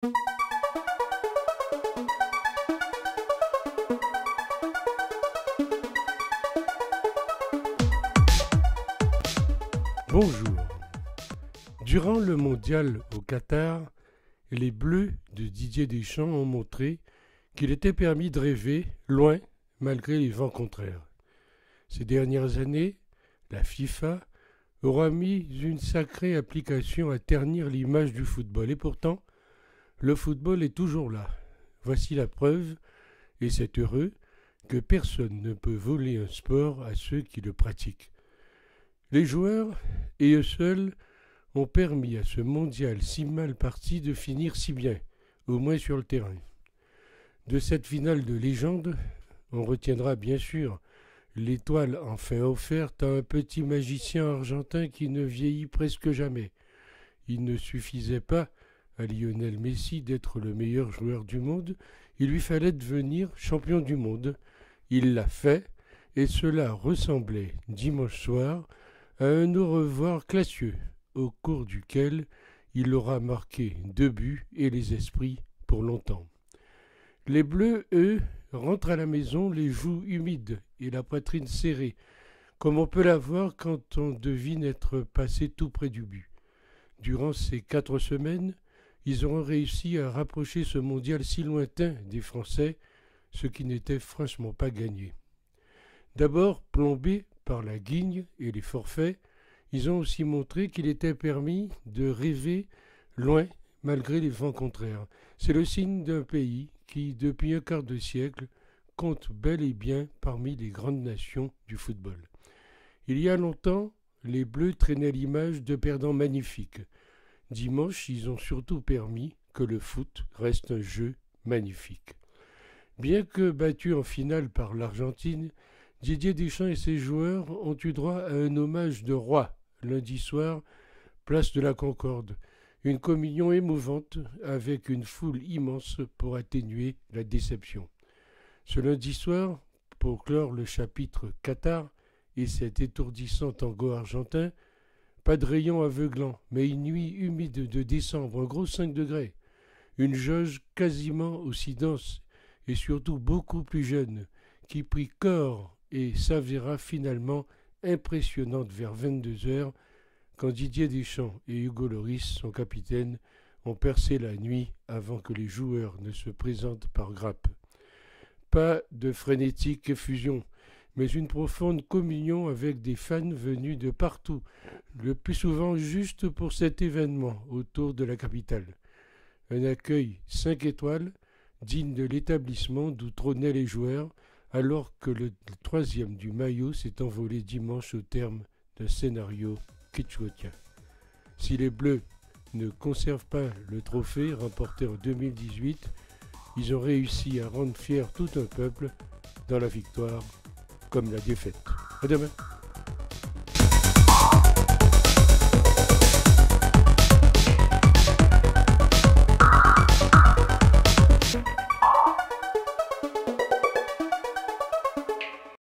Bonjour. Durant le mondial au Qatar, les Bleus de Didier Deschamps ont montré qu'il était permis de rêver loin malgré les vents contraires. Ces dernières années, la FIFA aura mis une sacrée application à ternir l'image du football. Et pourtant, le football est toujours là. Voici la preuve, et c'est heureux, que personne ne peut voler un sport à ceux qui le pratiquent. Les joueurs, et eux seuls, ont permis à ce mondial si mal parti de finir si bien, au moins sur le terrain. De cette finale de légende, on retiendra bien sûr l'étoile enfin offerte à un petit magicien argentin qui ne vieillit presque jamais. Il ne suffisait pas à Lionel Messi d'être le meilleur joueur du monde, il lui fallait devenir champion du monde. Il l'a fait, et cela ressemblait, dimanche soir, à un au revoir classieux, au cours duquel il aura marqué 2 buts et les esprits pour longtemps. Les Bleus, eux, rentrent à la maison les joues humides et la poitrine serrée, comme on peut la voir quand on devine être passé tout près du but. Durant ces 4 semaines, ils auront réussi à rapprocher ce mondial si lointain des Français, ce qui n'était franchement pas gagné. D'abord plombés par la guigne et les forfaits, ils ont aussi montré qu'il était permis de rêver loin malgré les vents contraires. C'est le signe d'un pays qui, depuis un quart de siècle, compte bel et bien parmi les grandes nations du football. Il y a longtemps, les Bleus traînaient l'image de perdants magnifiques. Dimanche, ils ont surtout permis que le foot reste un jeu magnifique. Bien que battus en finale par l'Argentine, Didier Deschamps et ses joueurs ont eu droit à un hommage de roi lundi soir, place de la Concorde. Une communion émouvante avec une foule immense pour atténuer la déception. Ce lundi soir, pour clore le chapitre Qatar et cet étourdissant tango argentin, pas de rayon aveuglant, mais une nuit humide de décembre, un gros 5 degrés. Une jauge quasiment aussi dense et surtout beaucoup plus jeune, qui prit corps et s'avéra finalement impressionnante vers 22 heures, quand Didier Deschamps et Hugo Lloris, son capitaine, ont percé la nuit avant que les joueurs ne se présentent par grappes. Pas de frénétique effusion, mais une profonde communion avec des fans venus de partout, le plus souvent juste pour cet événement autour de la capitale. Un accueil 5 étoiles, digne de l'établissement d'où trônaient les joueurs, alors que le 3e du maillot s'est envolé dimanche au terme d'un scénario kitschotien. Si les Bleus ne conservent pas le trophée remporté en 2018, ils ont réussi à rendre fier tout un peuple dans la victoire comme la défaite. À demain.